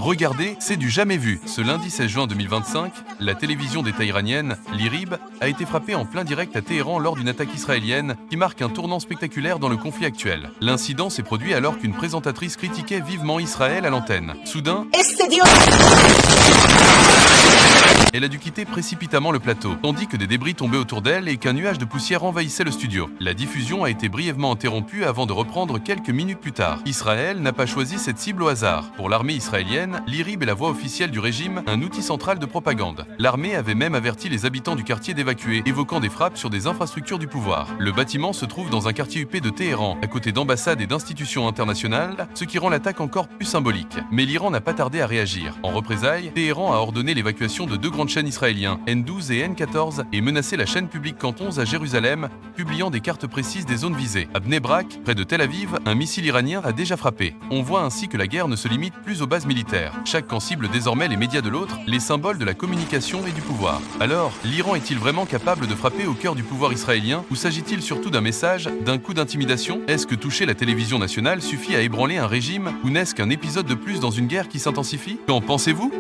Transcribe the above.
Regardez, c'est du jamais vu. Ce lundi 16 juin 2025, la télévision d'État iranienne, l'IRIB, a été frappée en plein direct à Téhéran lors d'une attaque israélienne qui marque un tournant spectaculaire dans le conflit actuel. L'incident s'est produit alors qu'une présentatrice critiquait vivement Israël à l'antenne. Soudain, elle a dû quitter précipitamment le plateau, tandis que des débris tombaient autour d'elle et qu'un nuage de poussière envahissait le studio. La diffusion a été brièvement interrompue avant de reprendre quelques minutes plus tard. Israël n'a pas choisi cette cible au hasard. Pour l'armée israélienne, l'IRIB est la voix officielle du régime, un outil central de propagande. L'armée avait même averti les habitants du quartier d'évacuer, évoquant des frappes sur des infrastructures du pouvoir. Le bâtiment se trouve dans un quartier huppé de Téhéran, à côté d'ambassades et d'institutions internationales, ce qui rend l'attaque encore plus symbolique. Mais l'Iran n'a pas tardé à réagir. En représailles, Téhéran a ordonné l'évacuation de deux grandes chaînes israéliennes, N12 et N14, et menacé la chaîne publique Canton à Jérusalem, publiant des cartes précises des zones visées. À Bnei Brak, près de Tel Aviv, un missile iranien a déjà frappé. On voit ainsi que la guerre ne se limite plus aux bases militaires. Chaque camp cible désormais les médias de l'autre, les symboles de la communication et du pouvoir. Alors, l'Iran est-il vraiment capable de frapper au cœur du pouvoir israélien, ou s'agit-il surtout d'un message, d'un coup d'intimidation? Est-ce que toucher la télévision nationale suffit à ébranler un régime, ou n'est-ce qu'un épisode de plus dans une guerre qui s'intensifie? Qu'en pensez-vous?